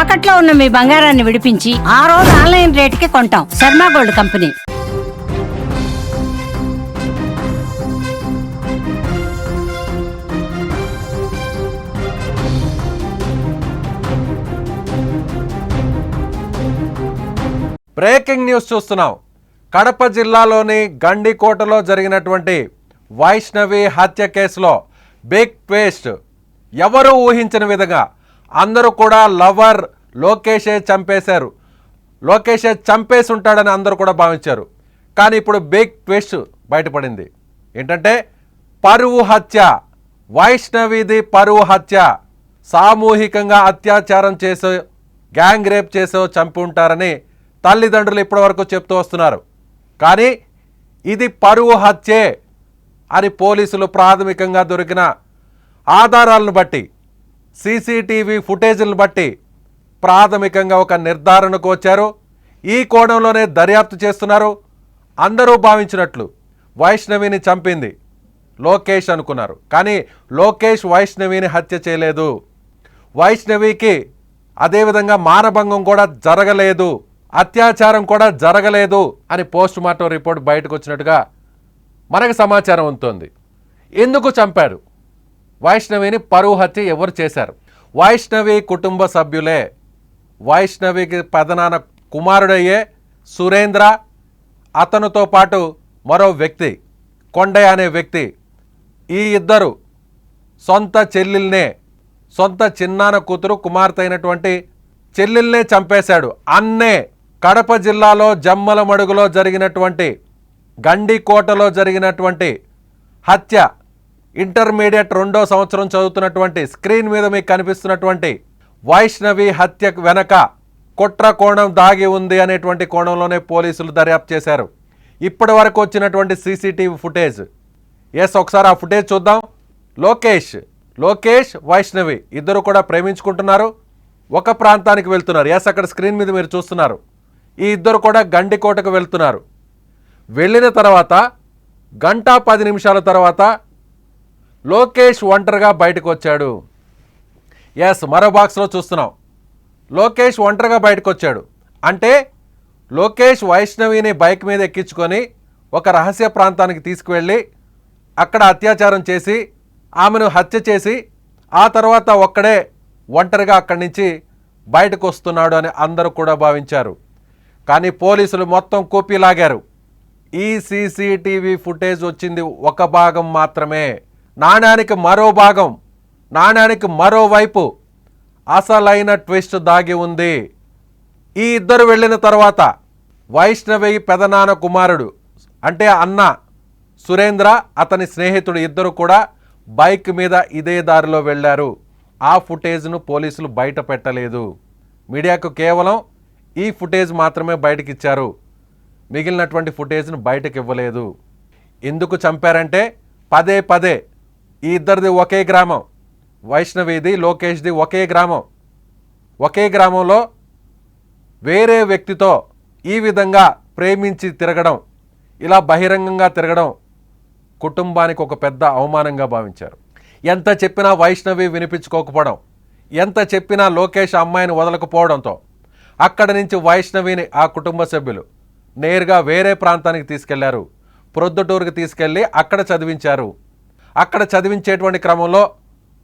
తాకట్లో ఉన్న మీ బంగారాన్ని విడిపించి ఆ రోజు ఆన్లైన్ రేటుకి కొంటాం. Sharma gold company. Breaking news చూస్తున్నాం. కడప జిల్లాలోని గండికోటలో జరిగినటువంటి వైష్ణవి హత్య కేసులో బిగ్ ట్విస్ట్. ఎవరు ఊహించిన విధంగా అందరూ కూడా లవర్ లోకేషే చంపేశారు, లోకేషే చంపేసి ఉంటాడని అందరూ కూడా భావించారు. కానీ ఇప్పుడు బిగ్ ట్విస్ట్ బయటపడింది. ఏంటంటే పరువు హత్య, వైష్ణవిది పరువు హత్య. సామూహికంగా అత్యాచారం చేసో గ్యాంగ్ రేప్ చేసో చంపి ఉంటారని తల్లిదండ్రులు ఇప్పటివరకు చెప్తూ వస్తున్నారు. కానీ ఇది పరువు హత్యే అని పోలీసులు ప్రాథమికంగా దొరికిన ఆధారాలను బట్టి, సీసీటీవీ ఫుటేజీలను బట్టి ప్రాథమికంగా ఒక నిర్ధారణకు వచ్చారు. ఈ కోణంలోనే దర్యాప్తు చేస్తున్నారు. అందరూ భావించినట్లు వైష్ణవిని చంపింది లోకేష్ అనుకున్నారు. కానీ లోకేష్ వైష్ణవిని హత్య చేయలేదు. వైష్ణవికి అదేవిధంగా మానభంగం కూడా జరగలేదు, అత్యాచారం కూడా జరగలేదు అని పోస్ట్ మార్టం రిపోర్ట్ బయటకు వచ్చినట్టుగా మనకు సమాచారం ఉంటుంది. ఎందుకు చంపారు వైష్ణవిని? పరువు హత్య ఎవరు చేశారు? వైష్ణవి కుటుంబ సభ్యులే. వైష్ణవికి పెదనాన్న కుమారుడయ్యే సురేంద్ర, అతనితో పాటు మరో వ్యక్తి కొండయ్య అనే వ్యక్తి, ఈ ఇద్దరు సొంత చెల్లెల్నే, సొంత చిన్నాన్న కూతురు కుమార్తె అయినటువంటి చెల్లెల్నే చంపేశాడు. అన్నే కడప జిల్లాలో జమ్మలమడుగులో జరిగినటువంటి గండికోటలో జరిగినటువంటి హత్య, ఇంటర్మీడియట్ 2వ సంవత్సరం చదువుతున్నటువంటి, స్క్రీన్ మీద మీకు కనిపిస్తున్నటువంటి వైష్ణవి హత్య వెనక కుట్ర కోణం దాగి ఉంది అనేటువంటి కోణంలోనే పోలీసులు దర్యాప్తు చేశారు. ఇప్పటి వరకు వచ్చినటువంటి సీసీటీవీ ఫుటేజ్, ఒకసారి ఆ ఫుటేజ్ చూద్దాం. లోకేష్ వైష్ణవి ఇద్దరు కూడా ప్రేమించుకుంటున్నారు, ఒక ప్రాంతానికి వెళ్తున్నారు. అక్కడ స్క్రీన్ మీద మీరు చూస్తున్నారు. ఈ ఇద్దరు కూడా గండికోటకు వెళ్తున్నారు. వెళ్ళిన తర్వాత 1:10 తర్వాత లోకేష్ ఒంటరిగా బయటకు వచ్చాడు. మరో బాక్స్లో చూస్తున్నాం. లోకేష్ ఒంటరిగా బయటకు వచ్చాడు అంటే లోకేష్ వైష్ణవిని బైక్ మీద ఎక్కించుకొని ఒక రహస్య ప్రాంతానికి తీసుకువెళ్ళి అక్కడ అత్యాచారం చేసి ఆమెను హత్య చేసి ఆ తర్వాత ఒక్కడే ఒంటరిగా అక్కడి నుంచి బయటకు వస్తున్నాడు అని అందరూ కూడా భావించారు. కానీ పోలీసులు మొత్తం కూపీ లాగారు. ఈ సీసీటీవీ ఫుటేజ్ వచ్చింది ఒక భాగం మాత్రమే. నాణ్యానికి మరో భాగం, నాణ్యానికి మరోవైపు అసలైన ట్విస్ట్ దాగి ఉంది. ఈ ఇద్దరు వెళ్ళిన తర్వాత వైష్ణవి పెదనాన్న కుమారుడు అంటే అన్న సురేంద్ర, అతని స్నేహితుడు ఇద్దరు కూడా బైక్ మీద ఇదే దారిలో వెళ్ళారు. ఆ ఫుటేజ్ను పోలీసులు బయట పెట్టలేదు. మీడియాకు కేవలం ఈ ఫుటేజ్ మాత్రమే బయటకు ఇచ్చారు. మిగిలినటువంటి ఫుటేజ్ను బయటకు ఇవ్వలేదు. ఎందుకు చంపారంటే పదే ఈ ఇద్దరిది ఒకే గ్రామం, వైష్ణవిది లోకేష్ది ఒకే గ్రామం. ఒకే గ్రామంలో వేరే వ్యక్తితో ఈ విధంగా ప్రేమించి తిరగడం, ఇలా బహిరంగంగా తిరగడం కుటుంబానికి ఒక పెద్ద అవమానంగా భావించారు. ఎంత చెప్పినా వైష్ణవి వినిపించుకోకపోవడం, ఎంత చెప్పినా లోకేష్ అమ్మాయిని వదలకపోవడంతో అక్కడి నుంచి వైష్ణవిని ఆ కుటుంబ సభ్యులు నేరుగా వేరే ప్రాంతానికి తీసుకెళ్లారు. ప్రొద్దుటూరుకి తీసుకెళ్ళి అక్కడ చదివించారు. అక్కడ చదివించేటువంటి క్రమంలో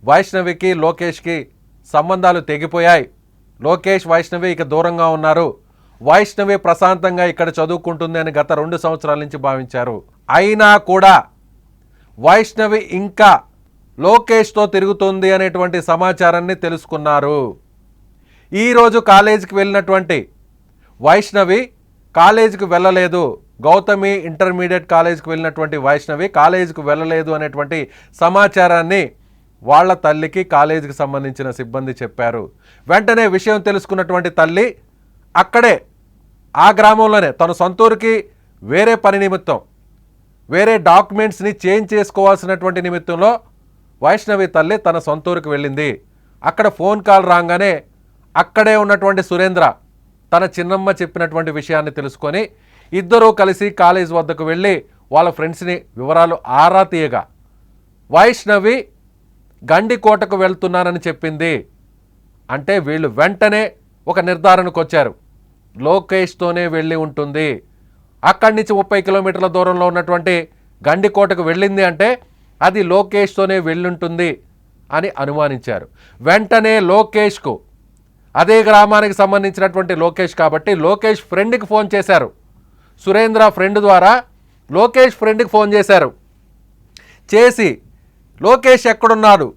వైష్ణవికి లోకేష్కి సంబంధాలు తెగిపోయాయి. లోకేష్ వైష్ణవి ఇక దూరంగా ఉన్నారు. వైష్ణవి ప్రశాంతంగా ఇక్కడ చదువుకుంటుంది అని గత 2 సంవత్సరాల నుంచి భావించారు. అయినా కూడా వైష్ణవి ఇంకా లోకేష్తో తిరుగుతుంది అనేటువంటి సమాచారాన్ని తెలుసుకున్నారు. ఈరోజు కాలేజీకి వెళ్ళినటువంటి వైష్ణవి కాలేజీకి వెళ్ళలేదు. గౌతమి ఇంటర్మీడియట్ కాలేజీకి వెళ్ళినటువంటి వైష్ణవి కాలేజీకి వెళ్ళలేదు అనేటువంటి సమాచారాన్ని వాళ్ళ తల్లికి కాలేజీకి సంబంధించిన సిబ్బంది చెప్పారు. వెంటనే విషయం తెలుసుకున్నటువంటి తల్లి అక్కడే ఆ గ్రామంలోనే తన సొంతూరుకి వేరే పని నిమిత్తం, వేరే డాక్యుమెంట్స్ని చేంజ్ చేసుకోవాల్సినటువంటి నిమిత్తంలో వైష్ణవి తల్లి తన సొంతూరుకి వెళ్ళింది. అక్కడ ఫోన్ కాల్ రాగానే అక్కడే ఉన్నటువంటి సురేంద్ర తన చిన్నమ్మ చెప్పినటువంటి విషయాన్ని తెలుసుకొని ఇద్దరూ కలిసి కాలేజ్ వద్దకు వెళ్ళి వాళ్ళ ఫ్రెండ్స్ని వివరాలు ఆరా తీయగా వైష్ణవి గండికోటకు వెళ్తున్నానని చెప్పింది. అంటే వీళ్ళు వెంటనే ఒక నిర్ధారణకు వచ్చారు. లోకేష్తోనే వెళ్ళి ఉంటుంది. అక్కడి నుంచి 30 కిలోమీటర్ల దూరంలో ఉన్నటువంటి గండికోటకు వెళ్ళింది అంటే అది లోకేష్తోనే వెళ్ళుంటుంది అని అనుమానించారు. వెంటనే లోకేష్కు, అదే గ్రామానికి సంబంధించినటువంటి లోకేష్ కాబట్టి లోకేష్ ఫ్రెండ్కి ఫోన్ చేశారు. సురేంద్ర ఫ్రెండ్ ద్వారా లోకేష్ ఫ్రెండ్కి ఫోన్ చేశారు. చేసి లోకేష్ ఎక్కడున్నాడు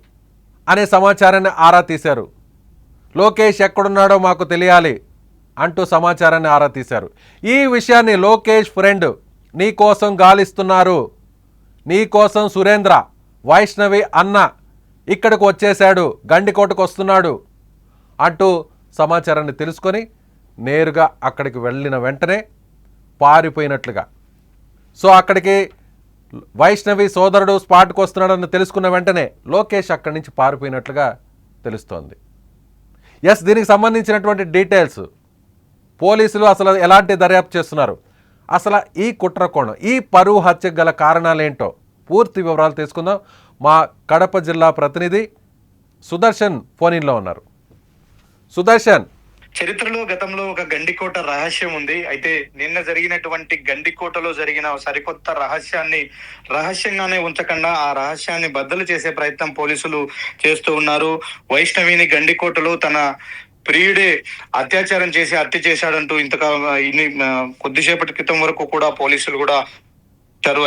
అనే సమాచారాన్ని ఆరా తీశారు. లోకేష్ ఎక్కడున్నాడో మాకు తెలియాలి అంటూ సమాచారాన్ని ఆరా తీశారు. ఈ విషయాన్ని లోకేష్ ఫ్రెండ్, నీ కోసం గాలిస్తున్నారు, నీ కోసం సురేంద్ర, వైష్ణవి అన్న ఇక్కడికి వచ్చేశాడు, గండికోటకు వస్తున్నాడు అంటూ సమాచారాన్ని తెలుసుకొని నేరుగా అక్కడికి వెళ్ళిన వెంటనే పారిపోయినట్లుగా. సో అక్కడికి వైష్ణవి సోదరుడు స్పాట్కి వస్తున్నాడని తెలుసుకున్న వెంటనే లోకేష్ అక్కడి నుంచి పారిపోయినట్లుగా తెలుస్తోంది. ఎస్, దీనికి సంబంధించినటువంటి డీటెయిల్స్ పోలీసులు అసలు ఎలాంటి దర్యాప్తు చేస్తున్నారు, అసలు ఈ కుట్ర కోణం, ఈ పరువు హత్యకు గల కారణాలేంటో పూర్తి వివరాలు తీసుకుందాం. మా కడప జిల్లా ప్రతినిధి సుదర్శన్ ఫోన్ ఇన్లో ఉన్నారు. సుదర్శన్, చరిత్రలో గతంలో ఒక గండికోట రహస్యం ఉంది. అయితే నిన్న జరిగినటువంటి గండికోటలో జరిగిన సరికొత్త రహస్యాన్ని రహస్యంగానే ఉంచకుండా ఆ రహస్యాన్ని బద్దలు చేసే ప్రయత్నం పోలీసులు చేస్తూ ఉన్నారు. వైష్ణవిని గండికోటలో తన ప్రియుడే అత్యాచారం చేసి హత్య చేశాడంటూ కొద్దిసేపటి క్రితం వరకు కూడా పోలీసులు కూడా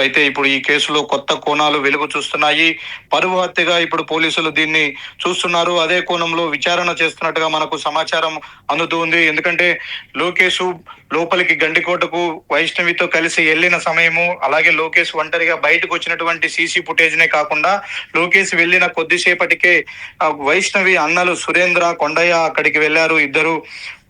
అయితే ఇప్పుడు ఈ కేసులో కొత్త కోణాలు వెలుగు చూస్తున్నాయి. పరువు హత్యగా ఇప్పుడు పోలీసులు దీన్ని చూస్తున్నారు. అదే కోణంలో విచారణ చేస్తున్నట్టుగా మనకు సమాచారం అందుతూ ఉంది. ఎందుకంటే లోకేష్ లోపలికి గండికోటకు వైష్ణవితో కలిసి వెళ్ళిన సమయము, అలాగే లోకేష్ ఒంటరిగా బయటకు వచ్చినటువంటి సీసీ ఫుటేజ్ నే కాకుండా లోకేష్ వెళ్ళిన కొద్దిసేపటికే వైష్ణవి అన్నలు సురేంద్ర, కొండయ్య అక్కడికి వెళ్లారు. ఇద్దరు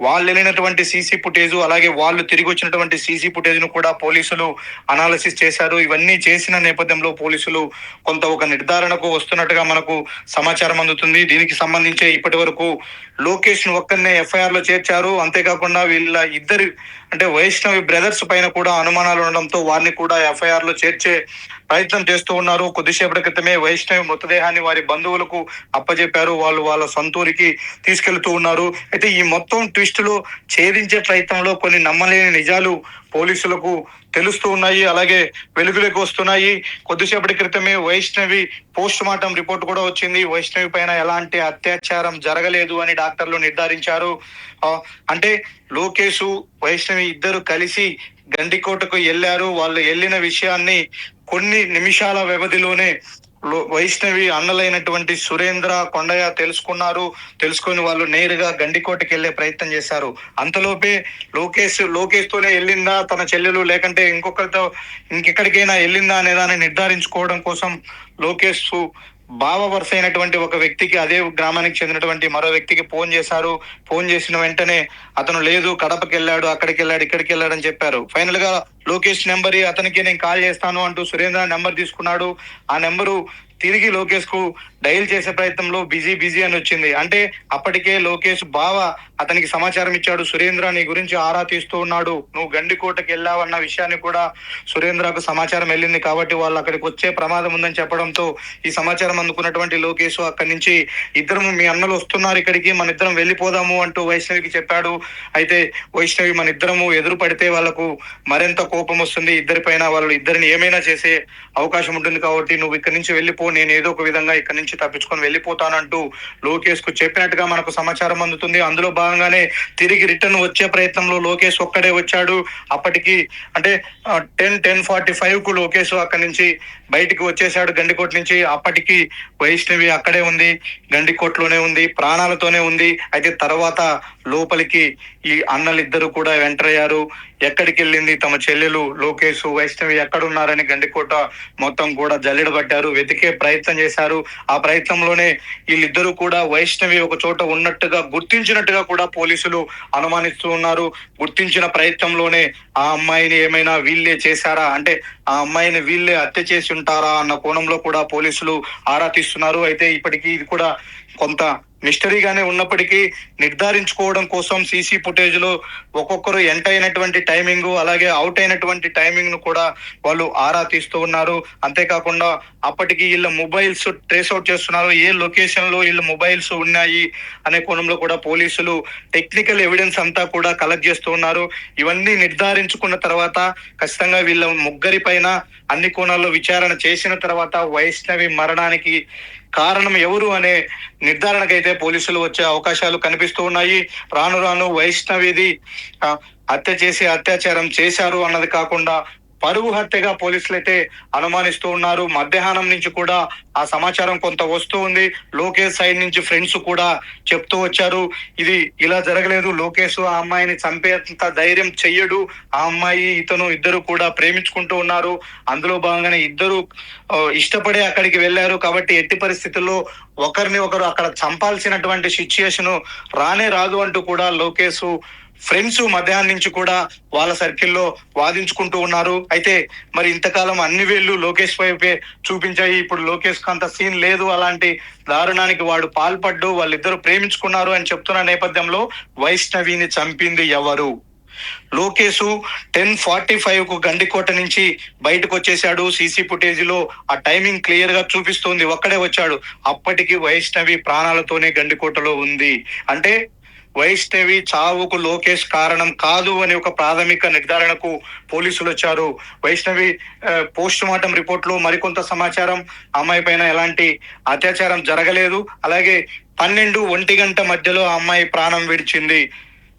వాళ్ళు వెళ్ళినటువంటి సీసీ ఫుటేజ్, అలాగే వాళ్ళు తిరిగి వచ్చినటువంటి సీసీ ఫుటేజ్ ను కూడా పోలీసులు అనాలిసిస్ చేశారు. ఇవన్నీ చేసిన నేపథ్యంలో పోలీసులు కొంత ఒక నిర్ధారణకు వస్తున్నట్టుగా మనకు సమాచారం అందుతుంది. దీనికి సంబంధించి ఇప్పటి వరకు లోకేష్ ను ఒక్కరినే ఎఫ్ఐఆర్ లో చేర్చారు. అంతేకాకుండా వీళ్ళ ఇద్దరు అంటే వైష్ణవి బ్రదర్స్ పైన కూడా అనుమానాలు ఉండడంతో వారిని కూడా ఎఫ్ఐఆర్ లో చేర్చే ప్రయత్నం చేస్తూ ఉన్నారు. కొద్దిసేపటి క్రితమే వైష్ణవి మృతదేహాన్ని వారి బంధువులకు అప్పజెప్పారు. వాళ్ళు వాళ్ళ సొంతూరికి తీసుకెళ్తూ ఉన్నారు. అయితే ఈ మొత్తం ట్విస్ట్ లో ఛేదించే ప్రయత్నంలో కొన్ని నమ్మలేని నిజాలు పోలీసులకు తెలుస్తూ ఉన్నాయి, అలాగే వెలుగులోకి వస్తున్నాయి. కొద్దిసేపటి క్రితమే వైష్ణవి పోస్ట్ మార్టం రిపోర్ట్ కూడా వచ్చింది. వైష్ణవి పైన ఎలాంటి అత్యాచారం జరగలేదు అని డాక్టర్లు నిర్ధారించారు. అంటే లోకేష్, వైష్ణవి ఇద్దరు కలిసి గండికోటకు వెళ్లారు. వాళ్ళు వెళ్ళిన విషయాన్ని కొన్ని నిమిషాల వ్యవధిలోనే వైష్ణవి అన్నలైనటువంటి సురేంద్ర, కొండయ్య తెలుసుకొని వాళ్ళు నేరుగా గండికోటకి వెళ్లే ప్రయత్నం చేశారు. అంతలోపే లోకేష్ తోనే వెళ్ళిందా తన చెల్లెలు, లేకంటే ఇంకెక్కడికైనా వెళ్ళిందా అనే దాన్ని నిర్ధారించుకోవడం కోసం లోకేష్ బావ వరుస అయినటువంటి ఒక వ్యక్తికి, అదే గ్రామానికి చెందినటువంటి మరో వ్యక్తికి ఫోన్ చేశారు. ఫోన్ చేసిన వెంటనే అతను లేదు, కడపకి వెళ్ళాడు, అక్కడికి వెళ్ళాడు, ఇక్కడికి వెళ్ళాడు అని చెప్పారు. ఫైనల్ గా లోకేష్ నెంబర్ అతనికి నేను కాల్ చేస్తాను అంటూ సురేంద్ర నెంబర్ తీసుకున్నాడు. ఆ నెంబరు తిరిగి లోకేష్ కు డైల్ చేసే ప్రయత్నంలో బిజీ అని వచ్చింది. అంటే అప్పటికే లోకేష్ బావ అతనికి సమాచారం ఇచ్చాడు, సురేంద్ర నీ గురించి ఆరా తీస్తూ ఉన్నాడు, నువ్వు గండికోటకి వెళ్ళావన్న విషయాన్ని కూడా సురేంద్రకు సమాచారం వెళ్ళింది. కాబట్టి వాళ్ళు అక్కడికి వచ్చే ప్రమాదం ఉందని చెప్పడంతో ఈ సమాచారం అందుకున్నటువంటి లోకేష్ అక్కడి నుంచి ఇద్దరు మీ అన్నలు వస్తున్నారు ఇక్కడికి, మన ఇద్దరం వెళ్ళిపోదాము అంటూ వైష్ణవికి చెప్పాడు. అయితే వైష్ణవి మన ఇద్దరము ఎదురు పడితే వాళ్ళకు మరింత కోపం వస్తుంది ఇద్దరిపైన, వాళ్ళు ఇద్దరిని ఏమైనా చేసే అవకాశం ఉంటుంది, కాబట్టి నువ్వు ఇక్కడి నుంచి వెళ్ళిపో, నేను ఏదో ఒక విధంగా ఇక్కడి నుంచి తప్పించుకొని వెళ్ళిపోతానంటూ లోకేష్ కు చెప్పినట్టుగా మనకు సమాచారం అందుతుంది. అందులో భాగంగానే తిరిగి రిటర్న్ వచ్చే ప్రయత్నంలో లోకేష్ ఒక్కడే వచ్చాడు. అప్పటికి అంటే 10:45 కు లోకేష్ అక్కడి నుంచి బయటికి వచ్చేసాడు గండికోట నుంచి. అప్పటికి వైష్ణవి అక్కడే ఉంది, గండికోటలోనే ఉంది, ప్రాణాలతోనే ఉంది. అయితే తర్వాత లోపలికి ఈ అన్నలిద్దరు కూడా ఎంటర్ అయ్యారు. ఎక్కడికి వెళ్ళింది తమ చెల్లెలు, లోకేష్, వైష్ణవి ఎక్కడున్నారని గండికోట మొత్తం కూడా జల్లెడబట్టారు, వెతికే ప్రయత్నం చేశారు. ఆ ప్రయత్నంలోనే వీళ్ళిద్దరూ కూడా వైష్ణవి ఒక చోట ఉన్నట్టుగా గుర్తించినట్టుగా కూడా పోలీసులు అనుమానిస్తూ ఉన్నారు. గుర్తించిన ప్రయత్నంలోనే ఆ అమ్మాయిని ఏమైనా వీళ్ళే చేశారా, అంటే ఆ అమ్మాయిని వీళ్ళే హత్య చేసి ఉంటారా అన్న కోణంలో కూడా పోలీసులు ఆరా తీస్తున్నారు. అయితే ఇప్పటికీ ఇది కూడా కొంత మిస్టరీగానే ఉన్నప్పటికీ నిర్ధారించుకోవడం కోసం సీసీ ఫుటేజ్ లో ఒక్కొక్కరు ఎంటర్ అయినటువంటి టైమింగ్ అలాగే అవుట్ అయినటువంటి టైమింగ్ ను కూడా వాళ్ళు ఆరా తీస్తూ ఉన్నారు. అంతేకాకుండా అప్పటికి వీళ్ళ మొబైల్స్ ట్రేస్ అవుట్ చేస్తున్నారు, ఏ లొకేషన్ లో వీళ్ళ మొబైల్స్ ఉన్నాయి అనే కోణంలో కూడా పోలీసులు టెక్నికల్ ఎవిడెన్స్ అంతా కూడా కలెక్ట్ చేస్తూ ఉన్నారు. ఇవన్నీ నిర్ధారించుకున్న తర్వాత ఖచ్చితంగా వీళ్ళ ముగ్గురి పైన అన్ని కోణాల్లో విచారణ చేసిన తర్వాత వైష్ణవి మరణానికి కారణం ఎవరు అనే నిర్ధారణకైతే పోలీసులు వచ్చే అవకాశాలు కనిపిస్తూ ఉన్నాయి. రాను రాను వైష్ణవిది అత్యాచారం చేశారు అన్నది కాకుండా పరువు హత్యగా పోలీసులు అయితే అనుమానిస్తూ ఉన్నారు. మధ్యాహ్నం నుంచి కూడా ఆ సమాచారం కొంత వస్తూ ఉంది. లోకేష్ సైడ్ నుంచి ఫ్రెండ్స్ కూడా చెప్తూ వచ్చారు, ఇది ఇలా జరగలేదు, లోకేష్ ఆ అమ్మాయిని చంపేంత ధైర్యం చెయ్యడు, ఆ అమ్మాయి ఇతను ఇద్దరు కూడా ప్రేమించుకుంటూ ఉన్నారు, అందులో భాగంగానే ఇద్దరు ఇష్టపడే అక్కడికి వెళ్ళారు కాబట్టి ఎట్టి పరిస్థితుల్లో ఒకరిని ఒకరు అక్కడ చంపాల్సినటువంటి సిచ్యుయేషన్ రానే రాదు అంటూ కూడా లోకేష్ ఫ్రెండ్స్ మధ్యాహ్నం నుంచి కూడా వాళ్ళ సర్కిల్లో వాదించుకుంటూ ఉన్నారు. అయితే మరి ఇంతకాలం అన్ని వేళ్ళు లోకేష్ వైపే చూపించాయి, ఇప్పుడు లోకేష్ కు అంత సీన్ లేదు, అలాంటి దారుణానికి వాడు పాల్పడ్డు, వాళ్ళిద్దరు ప్రేమించుకున్నారు అని చెప్తున్న నేపథ్యంలో వైష్ణవిని చంపింది ఎవరు? లోకేష్ 10:45 కు గండికోట నుంచి బయటకు వచ్చేసాడు. సీసీ ఫుటేజ్ లో ఆ టైమింగ్ క్లియర్ గా చూపిస్తుంది, ఒక్కడే వచ్చాడు. అప్పటికి వైష్ణవి ప్రాణాలతోనే గండికోటలో ఉంది. అంటే వైష్ణవి చావుకు లోకేష్ కారణం కాదు అని ఒక ప్రాథమిక నిర్ధారణకు పోలీసులు వచ్చారు. వైష్ణవి పోస్ట్ మార్టం రిపోర్ట్ లో మరికొంత సమాచారం, అమ్మాయి పైన ఎలాంటి అత్యాచారం జరగలేదు, అలాగే 12-1 గంట మధ్యలో ఆ అమ్మాయి ప్రాణం విడిచింది.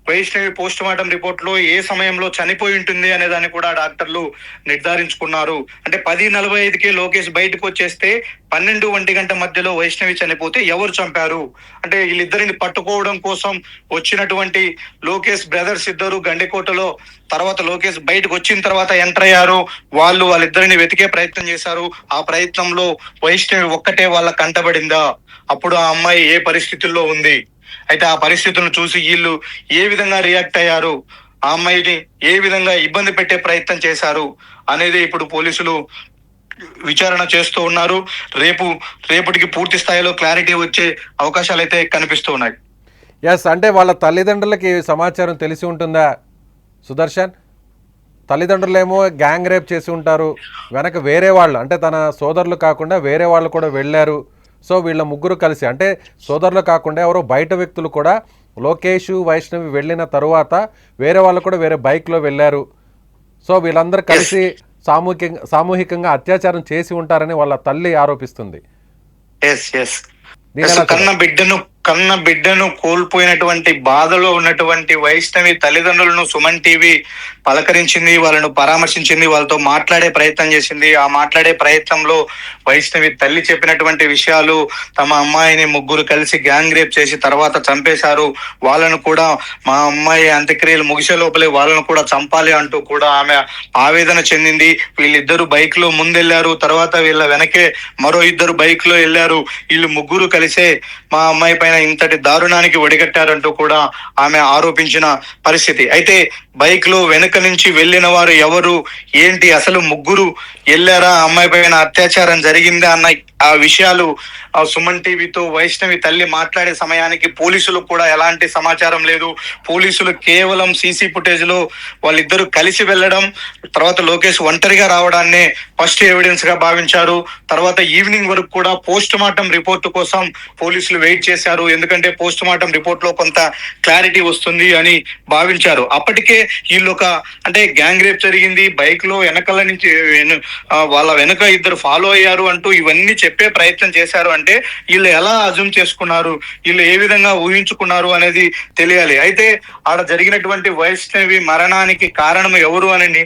వైష్ణవి పోస్ట్ మార్టం రిపోర్ట్ లో ఏ సమయంలో చనిపోయి ఉంటుంది అనే దాన్ని కూడా డాక్టర్లు నిర్ధారించుకున్నారు. అంటే 10:45కే లోకేష్ బయటకు వచ్చేస్తే 12-1 గంట మధ్యలో వైష్ణవి చనిపోతే ఎవరు చంపారు అంటే వీళ్ళిద్దరిని పట్టుకోవడం కోసం వచ్చినటువంటి లోకేష్ బ్రదర్స్ ఇద్దరు గండికోటలో తర్వాత లోకేష్ బయటకు వచ్చిన తర్వాత ఎంటర్ అయ్యారు. వాళ్ళిద్దరిని వెతికే ప్రయత్నం చేశారు. ఆ ప్రయత్నంలో వైష్ణవి ఒక్కటే వాళ్ళ కంటబడిందా? అప్పుడు ఆ అమ్మాయి ఏ పరిస్థితుల్లో ఉంది? అయితే ఆ పరిస్థితులను చూసి వీళ్ళు ఏ విధంగా రియాక్ట్ అయ్యారు, ఆ అమ్మాయిని ఏ విధంగా ఇబ్బంది పెట్టే ప్రయత్నం చేశారు అనేది ఇప్పుడు పోలీసులు విచారణ చేస్తూ ఉన్నారు. రేపటికి పూర్తి స్థాయిలో క్లారిటీ వచ్చే అవకాశాలు అయితే కనిపిస్తూ ఉన్నాయి. ఎస్, అంటే వాళ్ళ తల్లిదండ్రులకి సమాచారం తెలిసి ఉంటుందా సుదర్శన్? తల్లిదండ్రులేమో గ్యాంగ్ రేప్ చేసి ఉంటారు, వెనక వేరే వాళ్ళు అంటే తన సోదరులు కాకుండా వేరే వాళ్ళు కూడా వెళ్ళారు. సో వీళ్ళ ముగ్గురు కలిసి అంటే సోదరులు కాకుండా ఎవరో బయట వ్యక్తులు కూడా లోకేష్ వైష్ణవి వెళ్ళిన తరువాత వేరే వాళ్ళు కూడా వేరే బైక్లో వెళ్ళారు. సో వీళ్ళందరూ కలిసి సామూహికంగా అత్యాచారం చేసి ఉంటారని వాళ్ళ తల్లి ఆరోపిస్తుంది. కన్న బిడ్డను కోల్పోయినటువంటి బాధలో ఉన్నటువంటి వైష్ణవి తల్లిదండ్రులను సుమన్ టీవీ పలకరించింది, వాళ్ళను పరామర్శించింది, వాళ్ళతో మాట్లాడే ప్రయత్నం చేసింది. ఆ మాట్లాడే ప్రయత్నంలో వైష్ణవి తల్లి చెప్పినటువంటి విషయాలు, తమ అమ్మాయిని ముగ్గురు కలిసి గ్యాంగ్ రేప్ చేసి తర్వాత చంపేశారు, వాళ్ళను కూడా మా అమ్మాయి అంత్యక్రియలు ముగిసే లోపలే వాళ్ళను కూడా చంపాలి అంటూ కూడా ఆమె ఆవేదన చెందింది. వీళ్ళిద్దరు బైక్ లో ముందెళ్లారు, తర్వాత వీళ్ళ వెనకే మరో ఇద్దరు బైక్ లో వెళ్ళారు. వీళ్ళు ముగ్గురు కలిసే మా అమ్మాయి పైన ఇంతటి దారుణానికి ఒడిగట్టారంటూ కూడా ఆమె ఆరోపించిన పరిస్థితి. అయితే బైక్ లో వెనుక నుంచి వెళ్ళిన వారు ఎవరు ఏంటి, అసలు ముగ్గురు వెళ్ళారా, అమ్మాయి పైన అత్యాచారం జరిగిందా అన్న ఆ విషయాలు సుమన్ టీవీతో వైష్ణవి తల్లి మాట్లాడే సమయానికి పోలీసులు కూడా ఎలాంటి సమాచారం లేదు. పోలీసులు కేవలం సీసీ ఫుటేజ్ లో వాళ్ళిద్దరూ కలిసి వెళ్ళడం, తర్వాత లోకేష్ ఒంటరిగా రావడాన్నే ఫస్ట్ ఎవిడెన్స్ గా భావించారు. తర్వాత ఈవినింగ్ వరకు కూడా పోస్ట్ మార్టం రిపోర్ట్ కోసం పోలీసులు వెయిట్ చేశారు, ఎందుకంటే పోస్ట్ మార్టం రిపోర్ట్ లో కొంత క్లారిటీ వస్తుంది అని భావించారు. అప్పటికే వీళ్ళు అంటే గ్యాంగ్ రేప్ జరిగింది, బైక్ లో వెనకాల నుంచి వాళ్ళ వెనక ఇద్దరు ఫాలో అయ్యారు అంటూ ఇవన్నీ చెప్పే ప్రయత్నం చేశారు. అంటే వీళ్ళు ఎలా అజ్యూమ్ చేసుకున్నారు, వీళ్ళు ఏ విధంగా ఊహించుకున్నారు అనేది తెలియాలి. అయితే ఆడ జరిగినటువంటి వైష్ణవి మరణానికి కారణం ఎవరు అని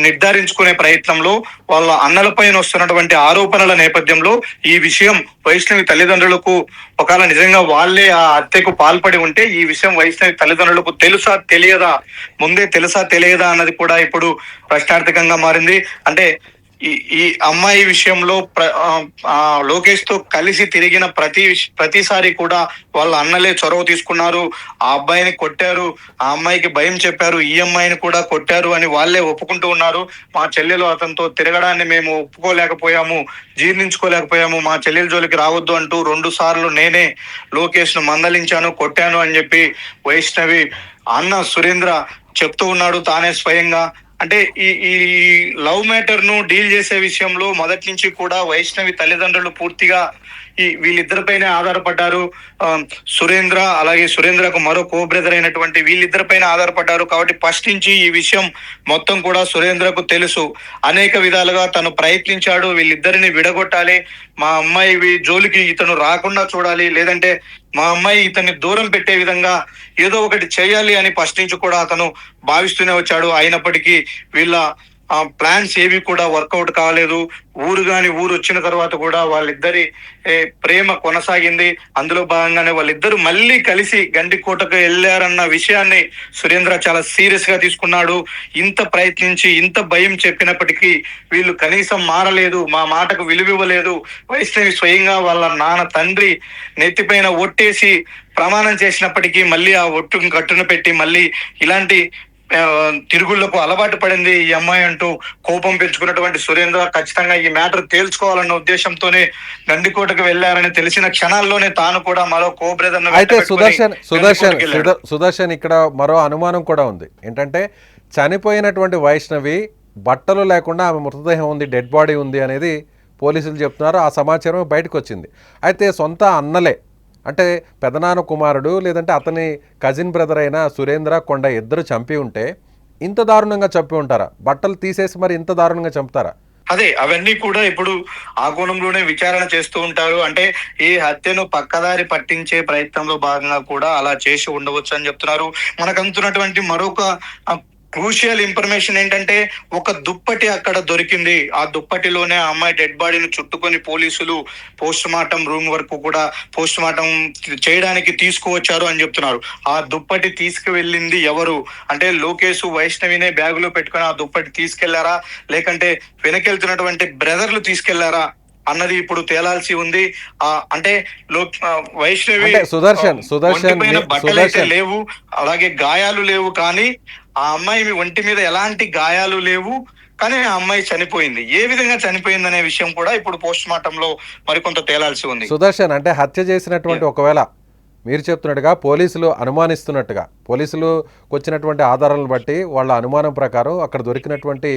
నిర్ధారించుకునే ప్రయత్నంలో వాళ్ళ అన్నలపైన వస్తున్నటువంటి ఆరోపణల నేపథ్యంలో ఈ విషయం వైష్ణవి తల్లిదండ్రులకు ఒకవేళ నిజంగా వాళ్ళే ఆ హత్యకు పాల్పడి ఉంటే ఈ విషయం వైష్ణవి తల్లిదండ్రులకు తెలుసా తెలియదా, ముందే తెలుసా తెలియదా అన్నది కూడా ఇప్పుడు ప్రశ్నార్థకంగా మారింది. అంటే ఈ ఈ అమ్మాయి విషయంలో లోకేష్ తో కలిసి తిరిగిన ప్రతిసారి కూడా వాళ్ళ అన్నలే చొరవ తీసుకున్నారు. ఆ అబ్బాయిని కొట్టారు, ఆ అమ్మాయికి భయం చెప్పారు, ఈ అమ్మాయిని కూడా కొట్టారు అని వాళ్ళే ఒప్పుకుంటూ ఉన్నారు. మా చెల్లెలు అతనితో తిరగడాన్ని మేము ఒప్పుకోలేకపోయాము, జీర్ణించుకోలేకపోయాము, మా చెల్లెల జోలికి రావద్దు అంటూ 2 సార్లు నేనే లోకేష్ ను మందలించాను, కొట్టాను అని చెప్పి వైష్ణవి అన్న సురేంద్ర చెప్తూ ఉన్నాడు తానే స్వయంగా. అంటే ఈ ఈ లవ్ మ్యాటర్ ను డీల్ చేసే విషయంలో మొదటి నుంచి కూడా వైష్ణవి తల్లిదండ్రులు పూర్తిగా వీళ్ళిద్దరిపైనే ఆధారపడ్డారు. సురేంద్ర అలాగే సురేంద్రకు మరో కో బ్రదర్ అయినటువంటి వీళ్ళిద్దరిపైన ఆధారపడ్డారు. కాబట్టి ఫస్ట్ నుంచి ఈ విషయం మొత్తం కూడా సురేంద్రకు తెలుసు. అనేక విధాలుగా తను ప్రయత్నించాడు, వీళ్ళిద్దరిని విడగొట్టాలి, మా అమ్మాయి జోలికి ఇతను రాకుండా చూడాలి, లేదంటే మా అమ్మాయి ఇతన్ని దూరం పెట్టే విధంగా ఏదో ఒకటి చేయాలి అని ఫస్ట్ నుంచి కూడా అతను భావిస్తూనే వచ్చాడు. అయినప్పటికీ వీళ్ళ ప్లాన్స్ ఏవి కూడా వర్కౌట్ కాలేదు. ఊరు వచ్చిన తర్వాత కూడా వాళ్ళిద్దరి ప్రేమ కొనసాగింది. అందులో భాగంగానే వాళ్ళిద్దరు మళ్ళీ కలిసి గండికోటకు వెళ్ళారన్న విషయాన్ని సురేంద్ర చాలా సీరియస్ గా తీసుకున్నాడు. ఇంత ప్రయత్నించి ఇంత భయం చెప్పినప్పటికీ వీళ్ళు కనీసం మారలేదు, మా మాటకు విలువివ్వలేదు. వైష్ణవి స్వయంగా వాళ్ళ నాన్న తండ్రి నెత్తిపైన ఒట్టేసి ప్రమాణం చేసినప్పటికీ మళ్ళీ ఆ ఒట్టును కట్టును పెట్టి మళ్ళీ ఇలాంటి తిరుగుళ్లకు అలవాటు పడింది ఈ అమ్మాయి అంటూ కోపం పెంచుకున్నటువంటి సురేంద్ర ఖచ్చితంగా ఈ మ్యాటర్ తేల్చుకోవాలన్న ఉద్దేశంతోనే గండికోటకు వెళ్లారని తెలిసిన క్షణాల్లోనే తాను కూడా మరో కో బ్రదర్. అయితే సుదర్శన్ ఇక్కడ మరో అనుమానం కూడా ఉంది. ఏంటంటే చనిపోయినటువంటి వైష్ణవి బట్టలు లేకుండా ఆమె మృతదేహం ఉంది, డెడ్ బాడీ ఉంది అనేది పోలీసులు చెప్తున్నారు. ఆ సమాచారం బయటకు వచ్చింది. అయితే సొంత అన్నలే అంటే పెదనాన్న కుమారుడు లేదంటే అతని కజిన్ బ్రదర్ అయిన సురేంద్ర కొండ ఇద్దరు చంపి ఉంటే ఇంత దారుణంగా చంపి ఉంటారా? బట్టలు తీసేసి మరి ఇంత దారుణంగా చంపుతారా? అదే అవన్నీ కూడా ఇప్పుడు ఆ కోణంలోనే విచారణ చేస్తూ ఉంటారు. అంటే ఈ హత్యను పక్కదారి పట్టించే ప్రయత్నంలో భాగంగా కూడా అలా చేసి ఉండవచ్చు అని చెప్తున్నారు. మనకు అందుతున్నటువంటి మరొక క్రూషియల్ ఇన్ఫర్మేషన్ ఏంటంటే ఒక దుప్పటి అక్కడ దొరికింది. ఆ దుప్పటిలోనే ఆ అమ్మాయి డెడ్ బాడీని చుట్టుకొని పోలీసులు పోస్ట్ మార్టం రూమ్ వరకు కూడా పోస్ట్ మార్టం చేయడానికి తీసుకువచ్చారు అని చెప్తున్నారు. ఆ దుప్పటి తీసుకువెళ్ళింది ఎవరు అంటే లోకేష్ వైష్ణవినే బ్యాగులో పెట్టుకుని ఆ దుప్పటి తీసుకెళ్లారా, లేకంటే వెనకెళ్తున్నటువంటి బ్రదర్లు తీసుకెళ్లారా అన్నది ఇప్పుడు తేలాల్సి ఉంది. అంటే వైష్ణవి బట్టలైతే లేవు, అలాగే గాయాలు లేవు, కానీ ఆ అమ్మాయి ఒంటి మీద ఎలాంటి గాయాలు లేవు, కానీ ఆ అమ్మాయి చనిపోయింది. ఏ విధంగా చనిపోయింది అనే విషయం కూడా ఇప్పుడు పోస్ట్ మార్టం లో మరికొంత తేలాల్సి ఉంది. సుదర్శన్ అంటే హత్య చేసినటువంటి ఒకవేళ మీరు చెప్తున్నట్టుగా పోలీసులు అనుమానిస్తున్నట్టుగా పోలీసులకు వచ్చినటువంటి ఆధారాలను బట్టి వాళ్ళ అనుమానం ప్రకారం అక్కడ దొరికినటువంటి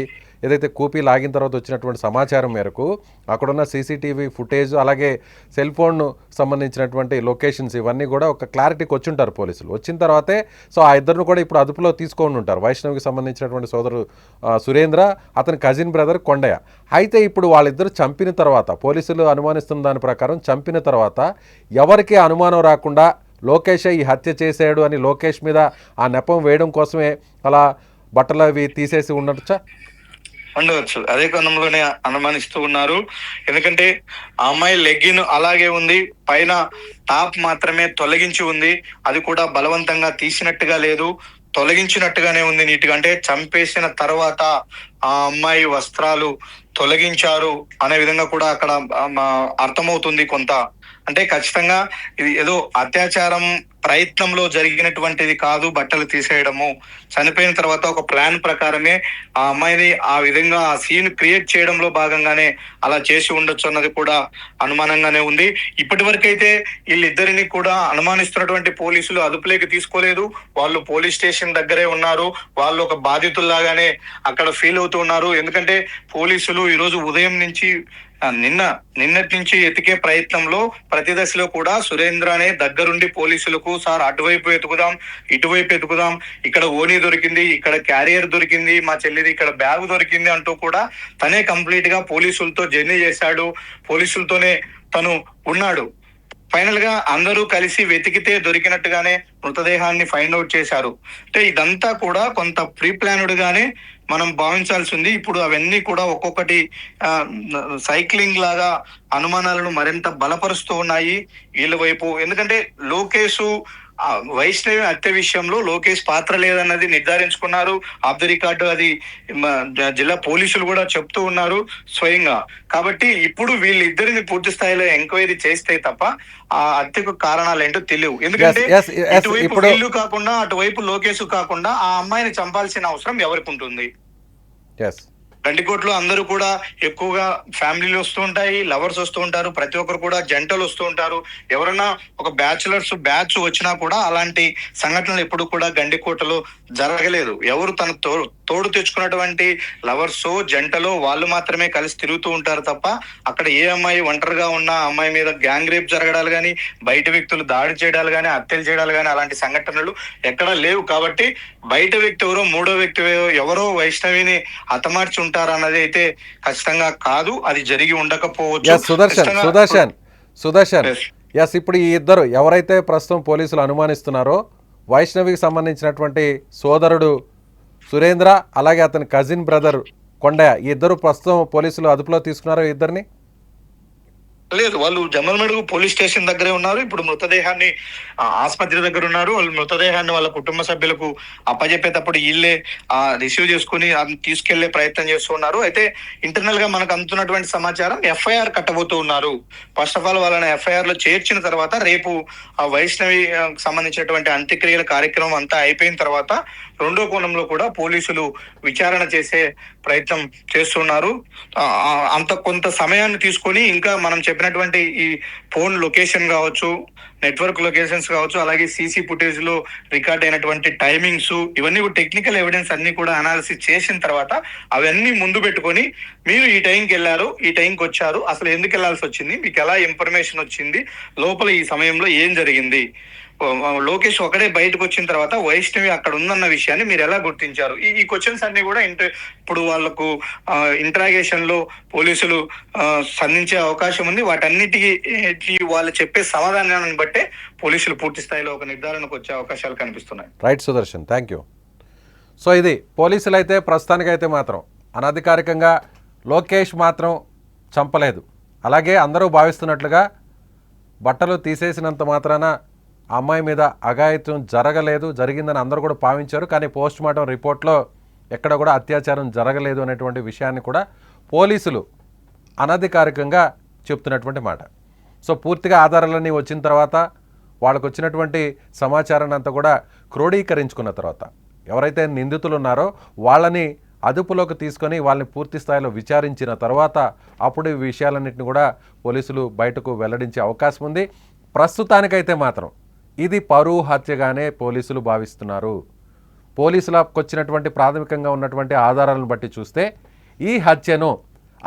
ఏదైతే కూపీ లాగిన తర్వాత వచ్చినటువంటి సమాచారం మేరకు అక్కడున్న సీసీటీవీ ఫుటేజ్ అలాగే సెల్ ఫోన్ సంబంధించినటువంటి లొకేషన్స్ ఇవన్నీ కూడా ఒక క్లారిటీకి వచ్చుంటారు పోలీసులు. వచ్చిన తర్వాతే సో ఆ ఇద్దరిని కూడా ఇప్పుడు అదుపులో తీసుకొని ఉంటారు. వైష్ణవికి సంబంధించినటువంటి సోదరు సురేంద్ర, అతని కజిన్ బ్రదర్ కొండయ్య. అయితే ఇప్పుడు వాళ్ళిద్దరు చంపిన తర్వాత పోలీసులు అనుమానిస్తున్న దాని ప్రకారం చంపిన తర్వాత ఎవరికి అనుమానం రాకుండా లోకేష్ ఈ హత్య చేశాడు అని లోకేష్ మీద ఆ నెపం వేయడం కోసమే అలా బట్టలు అవి తీసేసి ఉండొచ్చా? ఉండవచ్చు. అదే కోణంలోనే అనుమానిస్తూ ఉన్నారు. ఎందుకంటే ఆ అమ్మాయి లెగ్గిన్ అలాగే ఉంది, పైన టాప్ మాత్రమే తొలగించి ఉంది. అది కూడా బలవంతంగా తీసినట్టుగా లేదు, తొలగించినట్టుగానే ఉంది నీట్గా. అంటే చంపేసిన తర్వాత ఆ అమ్మాయి వస్త్రాలు తొలగించారు అనే విధంగా కూడా అక్కడ అర్థమవుతుంది కొంత. అంటే ఖచ్చితంగా ఇది ఏదో అత్యాచారం ప్రయత్నంలో జరిగినటువంటిది కాదు. బట్టలు తీసేయడము, చనిపోయిన తర్వాత ఒక ప్లాన్ ప్రకారమే ఆ అమ్మాయిని ఆ విధంగా ఆ సీన్ క్రియేట్ చేయడంలో భాగంగానే అలా చేసి ఉండొచ్చు అన్నది కూడా అనుమానంగానే ఉంది. ఇప్పటి వరకైతే వీళ్ళిద్దరిని కూడా అనుమానిస్తున్నటువంటి పోలీసులు అదుపులోకి తీసుకోలేదు. వాళ్ళు పోలీస్ స్టేషన్ దగ్గరే ఉన్నారు. వాళ్ళు ఒక బాధితుల్లాగానే అక్కడ ఫీల్ అవుతూ ఉన్నారు. ఎందుకంటే పోలీసులు ఈరోజు ఉదయం నుంచి నిన్నటి నుంచి ఎతికే ప్రయత్నంలో ప్రతి దశలో కూడా సురేంద్రనే దగ్గరుండి పోలీసులకు సార్ అటువైపు ఎతుకుదాం, ఇటువైపు ఎతుకుదాం, ఇక్కడ ఓనీ దొరికింది, ఇక్కడ క్యారియర్ దొరికింది, మా చెల్లిది ఇక్కడ బ్యాగ్ దొరికింది అంటూ కూడా తనే కంప్లీట్ గా పోలీసులతో జర్నీ చేశాడు, పోలీసులతోనే తను ఉన్నాడు. ఫైనల్ గా అందరూ కలిసి వెతికితే దొరికినట్టుగానే మృతదేహాన్ని ఫైండ్ అవుట్ చేశారు. అంటే ఇదంతా కూడా కొంత ప్రీ ప్లాన్డ్ గానే మనం భావించాల్సి ఉంది. ఇప్పుడు అవన్నీ కూడా ఒక్కొక్కటి సైక్లింగ్ లాగా అనుమానాలను మరింత బలపరుస్తూ ఉన్నాయి వీళ్ళ వైపు. ఎందుకంటే లోకేష్ ఆ వైష్ణవి హత్య విషయంలో లోకేష్ పాత్ర లేదన్నది నిర్ధారించుకున్నారు. ఆఫ్ ది రికార్డు అది జిల్లా పోలీసులు కూడా చెప్తూ ఉన్నారు స్వయంగా. కాబట్టి ఇప్పుడు వీళ్ళిద్దరిని పూర్తి స్థాయిలో ఎంక్వైరీ చేస్తే తప్ప ఆ హత్యకు కారణాలు ఏంటో తెలియవు. ఎందుకంటే yes, ఇటువైపు ఇప్పుడు వీళ్ళు కాకుండా అటువైపు లోకేష్ కాకుండా ఆ అమ్మాయిని చంపాల్సిన అవసరం ఎవరికి ఉంటుంది? ఎస్ గండికోట్లో అందరూ కూడా ఎక్కువగా ఫ్యామిలీలు వస్తూ ఉంటాయి, లవర్స్ వస్తూ ఉంటారు, ప్రతి ఒక్కరు కూడా జంటలు వస్తూ ఉంటారు. ఎవరన్నా ఒక బ్యాచ్ వచ్చినా కూడా అలాంటి సంఘటనలు ఎప్పుడు కూడా గండికోటలో జరగలేదు. ఎవరు తన తోడు తెచ్చుకున్నటువంటి లవర్స్ జంటలో వాళ్ళు మాత్రమే కలిసి తిరుగుతూ ఉంటారు తప్ప అక్కడ ఏ అమ్మాయి ఒంటరిగా ఉన్న అమ్మాయి మీద గ్యాంగ్ రేప్ జరగడాలు కానీ, బయట వ్యక్తులు దాడి చేయడాలు కానీ, హత్యలు చేయడాలు కానీ అలాంటి సంఘటనలు ఎక్కడా లేవు. కాబట్టి బయట వ్యక్తి ఎవరో, మూడో వ్యక్తి ఎవరో వైష్ణవిని హతమార్చి ఉంటారన్నది అయితే ఖచ్చితంగా కాదు. అది జరిగి ఉండకపోవచ్చు. సుదర్శన్ ఎస్ ఇప్పుడు ఈ ఇద్దరు ఎవరైతే ప్రస్తుతం పోలీసులు అనుమానిస్తున్నారో వైష్ణవికి సంబంధించినటువంటి సోదరుడు సురేంద్ర, అలాగే అతని కజిన్ బ్రదర్ కొండయ్య, ఈ ఇద్దరు ప్రస్తుతం పోలీసులు అదుపులో తీసుకున్నారో ఇద్దరిని? లేదు, వాళ్ళు జమ్మలమడుగు పోలీస్ స్టేషన్ దగ్గరే ఉన్నారు. ఇప్పుడు మృతదేహాన్ని ఆసుపత్రి దగ్గర ఉన్నారు. వాళ్ళు మృతదేహాన్ని వాళ్ళ కుటుంబ సభ్యులకు అప్పజెప్పేటప్పుడు వీళ్ళే రిసీవ్ చేసుకుని తీసుకెళ్లే ప్రయత్నం చేస్తున్నారు. అయితే ఇంటర్నల్ గా మనకు అందుతున్నటువంటి సమాచారం ఎఫ్ఐఆర్ కట్టబోతూ ఉన్నారు. ఫస్ట్ ఆఫ్ ఆల్ వాళ్ళని ఎఫ్ఐఆర్ లో చేర్చిన తర్వాత రేపు ఆ వైష్ణవి సంబంధించినటువంటి అంత్యక్రియల కార్యక్రమం అంతా అయిపోయిన తర్వాత రెండో కోణంలో కూడా పోలీసులు విచారణ చేసే ప్రయత్నం చేస్తున్నారు. అంత కొంత సమయాన్ని తీసుకొని ఇంకా మనం చెప్పినటువంటి ఈ ఫోన్ లొకేషన్ కావచ్చు, నెట్వర్క్ లొకేషన్స్ కావచ్చు, అలాగే సీసీ ఫుటేజ్ లో రికార్డ్ అయినటువంటి టైమింగ్స్, ఇవన్నీ టెక్నికల్ ఎవిడెన్స్ అన్ని కూడా అనాలిసిస్ చేసిన తర్వాత అవన్నీ ముందు పెట్టుకొని మీరు ఈ టైంకి వెళ్ళారు, ఈ టైంకి వచ్చారు, అసలు ఎందుకు వెళ్లాల్సి వచ్చింది, మీకు ఎలా ఇన్ఫర్మేషన్ వచ్చింది, లోపల ఈ సమయంలో ఏం జరిగింది, లోకేష్ ఒకడే బయటకు వచ్చిన తర్వాత వైష్ణవి అక్కడ ఉందన్న విషయాన్ని మీరు ఎలా గుర్తించారు, ఈ క్వశ్చన్స్ అన్ని కూడా ఇప్పుడు వాళ్ళకు ఇంట్రాగేషన్ లో పోలీసులు సంధించే అవకాశం ఉంది. వాటన్నిటికీ వాళ్ళు చెప్పే సమాధానాన్ని బట్టే పోలీసులు పూర్తి స్థాయిలో ఒక నిర్ధారణకు వచ్చే అవకాశాలు కనిపిస్తున్నాయి. Right Sudarshan, thank you. So ఇది పోలీసులు అయితే ప్రస్తుతానికైతే మాత్రం అనధికారికంగా లోకేష్ మాత్రం చంపలేదు, అలాగే అందరూ భావిస్తున్నట్లుగా బట్టలు తీసేసినంత మాత్రాన ఆ అమ్మాయి మీద అఘాయిత్యం జరిగిందని అందరూ కూడా భావించారు. కానీ పోస్ట్ మార్టం రిపోర్ట్లో ఎక్కడ కూడా అత్యాచారం జరగలేదు అనేటువంటి విషయాన్ని కూడా పోలీసులు అనధికారికంగా చెప్తున్నటువంటి మాట. సో పూర్తిగా ఆధారాలన్నీ వచ్చిన తర్వాత వాళ్ళకు వచ్చినటువంటి సమాచారాన్ని అంతా కూడా క్రోడీకరించుకున్న తర్వాత ఎవరైతే నిందితులు ఉన్నారో వాళ్ళని అదుపులోకి తీసుకొని వాళ్ళని పూర్తి స్థాయిలో విచారించిన తర్వాత అప్పుడు ఈ విషయాలన్నింటినీ కూడా పోలీసులు బయటకు వెల్లడించే అవకాశం ఉంది. ప్రస్తుతానికైతే మాత్రం ఇది పరువు హత్యగానే పోలీసులు భావిస్తున్నారు. పోలీసులకు వచ్చినటువంటి ప్రాథమికంగా ఉన్నటువంటి ఆధారాలను బట్టి చూస్తే ఈ హత్యను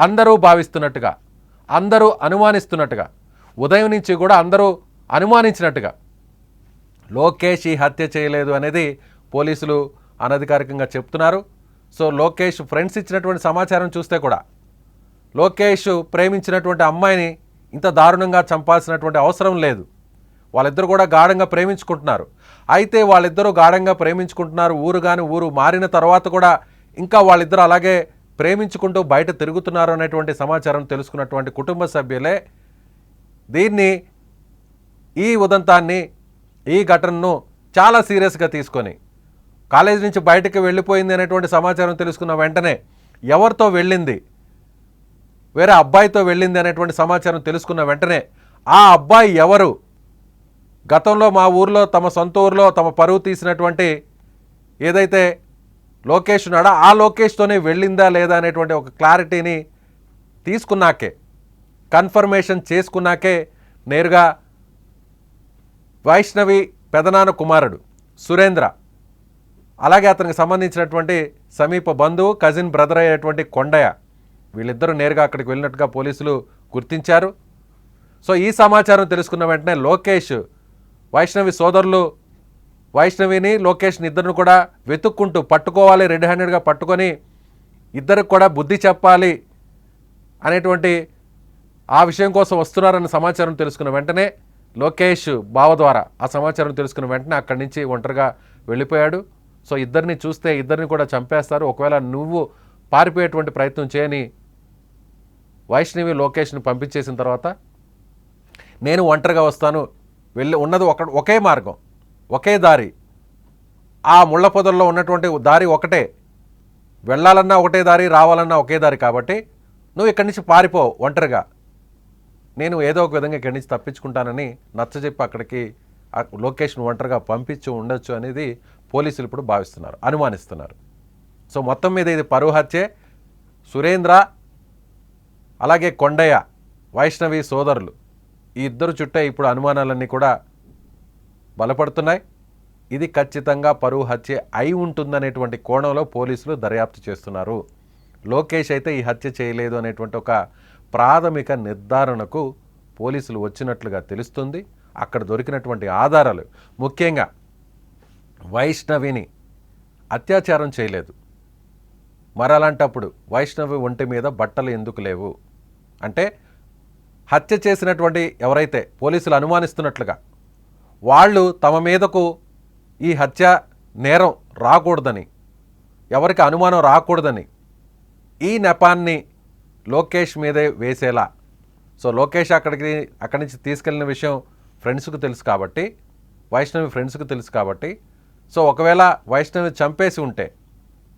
అందరూ భావిస్తున్నట్టుగా, అందరూ అనుమానిస్తున్నట్టుగా, ఉదయం నుంచి కూడా అందరూ అనుమానించినట్టుగా లోకేష్ ఈ హత్య చేయలేదు అనేది పోలీసులు అనధికారికంగా చెప్తున్నారు. సో లోకేష్ ఫ్రెండ్స్ ఇచ్చినటువంటి సమాచారం చూస్తే కూడా లోకేష్ ప్రేమించినటువంటి అమ్మాయిని ఇంత దారుణంగా చంపాల్సినటువంటి అవసరం లేదు. వాళ్ళిద్దరూ కూడా గాఢంగా ప్రేమించుకుంటున్నారు. అయితే వాళ్ళిద్దరూ గాఢంగా ప్రేమించుకుంటున్నారు, ఊరు మారిన తర్వాత కూడా ఇంకా వాళ్ళిద్దరూ అలాగే ప్రేమించుకుంటూ బయట తిరుగుతున్నారు అనేటువంటి సమాచారం తెలుసుకున్నటువంటి కుటుంబ సభ్యులే ఈ ఉదంతాన్ని, ఈ ఘటనను చాలా సీరియస్గా తీసుకొని కాలేజీ నుంచి బయటకు వెళ్ళిపోయింది అనేటువంటి సమాచారం తెలుసుకున్న వెంటనే ఎవరితో వెళ్ళింది, వేరే అబ్బాయితో వెళ్ళింది అనేటువంటి సమాచారం తెలుసుకున్న వెంటనే ఆ అబ్బాయి ఎవరు, గతంలో మా ఊర్లో తమ సొంత ఊర్లో తమ పరువు తీసినటువంటి ఏదైతే లోకేష్ ఉన్నాడో ఆ లోకేష్తోనే వెళ్ళిందా లేదా అనేటువంటి ఒక క్లారిటీని తీసుకున్నాకే, కన్ఫర్మేషన్ చేసుకున్నాకే నేరుగా వైష్ణవి పెదనాన్న కుమారుడు సురేంద్ర, అలాగే అతనికి సంబంధించినటువంటి సమీప బంధువు కజిన్ బ్రదర్ అయ్యేటువంటి కొండయ్య, వీళ్ళిద్దరూ నేరుగా అక్కడికి వెళ్ళినట్టుగా పోలీసులు గుర్తించారు. సో ఈ సమాచారం తెలుసుకున్న వెంటనే లోకేష్, వైష్ణవి సోదరులు వైష్ణవిని లోకేష్ని ఇద్దరిని కూడా వెతుక్కుంటూ పట్టుకోవాలి, రెడ్ హ్యాండెడ్గా పట్టుకొని ఇద్దరికి కూడా బుద్ధి చెప్పాలి అనేటువంటి ఆ విషయం కోసం వస్తున్నారన్న సమాచారం తెలుసుకున్న వెంటనే లోకేష్ బావ ద్వారా ఆ సమాచారం తెలుసుకున్న వెంటనే అక్కడి నుంచి ఒంటరిగా వెళ్ళిపోయాడు. సో ఇద్దరిని చూస్తే ఇద్దరిని కూడా చంపేస్తారు, ఒకవేళ నువ్వు పారిపోయేటువంటి ప్రయత్నం చేయని వైష్ణవి లోకేష్ని పంపించేసిన తర్వాత నేను ఒంటరిగా వస్తాను, వెళ్ళి ఉన్నది ఒకే మార్గం, ఒకే దారి, ఆ ముళ్ళ పొదల్లో ఉన్నటువంటి దారి ఒకటే, వెళ్ళాలన్నా ఒకటే దారి, రావాలన్నా ఒకే దారి. కాబట్టి నువ్వు ఇక్కడి నుంచి పారిపో ఒంటరిగా, నేను ఏదో ఒక విధంగా ఇక్కడి నుంచి తప్పించుకుంటానని నచ్చజెప్పి అక్కడికి లొకేషన్ ఒంటరిగా పంపించి ఉండొచ్చు అనేది పోలీసులు ఇప్పుడు భావిస్తున్నారు, అనుమానిస్తున్నారు. సో మొత్తం మీద ఇది పరువు హత్యే. సురేంద్ర అలాగే కొండయ్య, వైష్ణవి సోదరులు, ఈ ఇద్దరు చుట్టే ఇప్పుడు అనుమానాలన్నీ కూడా బలపడుతున్నాయి. ఇది ఖచ్చితంగా పరువు హత్య అయి ఉంటుందనేటువంటి కోణంలో పోలీసులు దర్యాప్తు చేస్తున్నారు. లోకేష్ అయితే ఈ హత్య చేయలేదు అనేటువంటి ఒక ప్రాథమిక నిర్ధారణకు పోలీసులు వచ్చినట్లుగా తెలుస్తుంది. అక్కడ దొరికినటువంటి ఆధారాలు, ముఖ్యంగా వైష్ణవిని అత్యాచారం చేయలేదు, మరి అలాంటప్పుడు వైష్ణవి ఒంటి మీద బట్టలు ఎందుకు లేవు అంటే, హత్య చేసినటువంటి ఎవరైతే పోలీసులు అనుమానిస్తున్నట్లుగా వాళ్ళు తమ మీదకు ఈ హత్య నేరం రాకూడదని, ఎవరికి అనుమానం రాకూడదని ఈ నెపాన్ని లోకేష్ మీదే వేసేలా. సో లోకేష్ అక్కడి నుంచి తీసుకెళ్లిన విషయం ఫ్రెండ్స్కు తెలుసు కాబట్టి, వైష్ణవి ఫ్రెండ్స్కు తెలుసు కాబట్టి, సో ఒకవేళ వైష్ణవి చంపేసి ఉంటే,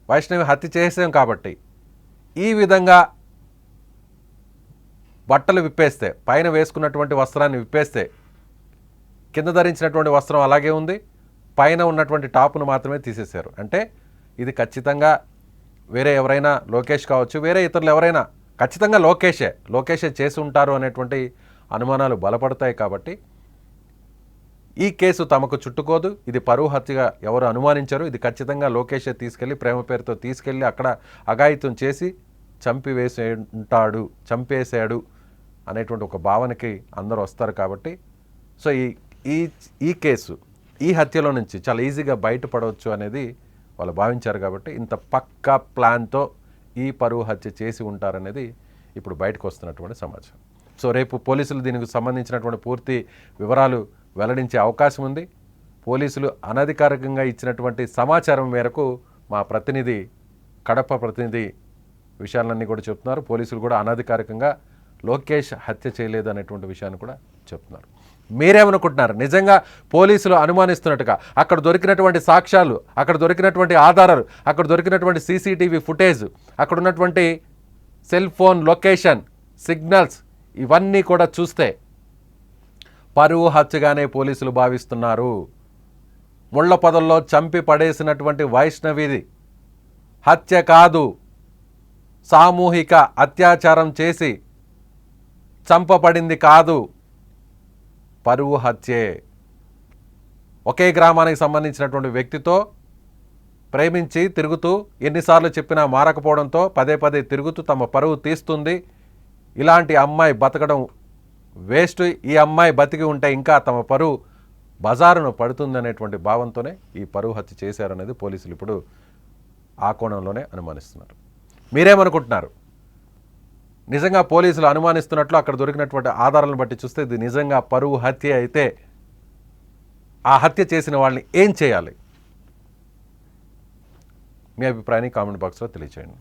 వైష్ణవి హత్య చేసాం కాబట్టి ఈ విధంగా బట్టలు విప్పేస్తే, పైన వేసుకున్నటువంటి వస్త్రాన్ని విప్పేస్తే కింద ధరించినటువంటి వస్త్రం అలాగే ఉంది, పైన ఉన్నటువంటి టాపును మాత్రమే తీసేశారు. అంటే ఇది ఖచ్చితంగా వేరే ఎవరైనా, లోకేష్ కావచ్చు, వేరే ఇతరులు ఎవరైనా, ఖచ్చితంగా లోకేషే చేసి ఉంటారు అనేటువంటి అనుమానాలు బలపడతాయి. కాబట్టి ఈ కేసు తమకు చుట్టుకోదు, ఇది పరువు హత్యగా ఎవరు అనుమానించరు, ఇది ఖచ్చితంగా లోకేషే తీసుకెళ్ళి ప్రేమ పేరుతో తీసుకెళ్ళి అక్కడ అఘాయిత్యం చేసి చంపేశాడు అనేటువంటి ఒక భావనకి అందరూ వస్తారు. కాబట్టి సో ఈ కేసు, ఈ హత్యలో నుంచి చాలా ఈజీగా బయటపడవచ్చు అనేది వాళ్ళు భావించారు. కాబట్టి ఇంత పక్కా ప్లాన్తో ఈ పరువు హత్య చేసి ఉంటారనేది ఇప్పుడు బయటకు వస్తున్నటువంటి సమాచారం. సో రేపు పోలీసులు దీనికి సంబంధించినటువంటి పూర్తి వివరాలు వెల్లడించే అవకాశం ఉంది. పోలీసులు అనధికారికంగా ఇచ్చినటువంటి సమాచారం మేరకు మా ప్రతినిధి, కడప ప్రతినిధి విషయాలన్నీ కూడా చెప్తున్నారు. పోలీసులు కూడా అనధికారికంగా లోకేష్ హత్య చేయలేదు అనేటువంటి విషయాన్ని కూడా చెప్తున్నారు. మీరేమనుకుంటున్నారు? నిజంగా పోలీసులు అనుమానిస్తున్నట్టుగా అక్కడ దొరికినటువంటి సాక్ష్యాలు, అక్కడ దొరికినటువంటి ఆధారాలు, అక్కడ దొరికినటువంటి సీసీటీవీ ఫుటేజ్, అక్కడ ఉన్నటువంటి సెల్ ఫోన్ లొకేషన్, సిగ్నల్స్, ఇవన్నీ కూడా చూస్తే పరువు హత్యగానే పోలీసులు భావిస్తున్నారు. ముళ్ళ పొదల్లో చంపి పడేసినటువంటి వైష్ణవిది హత్య కాదు, సామూహిక అత్యాచారం చేసి చంపబడింది కాదు, పరువు హత్యే. ఒకే గ్రామానికి సంబంధించినటువంటి వ్యక్తితో ప్రేమించి తిరుగుతూ, ఎన్నిసార్లు చెప్పినా మారకపోవడంతో పదే తిరుగుతూ తమ పరువు తీస్తుంది. ఇలాంటి అమ్మాయి బతకడం వేస్ట్, ఈ అమ్మాయి బతికి ఉంటే ఇంకా తమ పరువు బజారును పడుతుందనేటువంటి భావంతోనే ఈ పరువు హత్య చేశారనేది పోలీసులు ఇప్పుడు ఆ కోణంలోనే అనుమానిస్తున్నారు. మీరేమనుకుంటున్నారు? నిజంగా పోలీసులు అనుమానిస్తున్నట్లు అక్కడ దొరికినటువంటి ఆధారాలను బట్టి చూస్తే ఇది నిజంగా పరువు హత్య అయితే ఆ హత్య చేసిన వాళ్ళని ఏం చేయాలి? మీ అభిప్రాయాన్ని కామెంట్ బాక్స్లో తెలియచేయండి.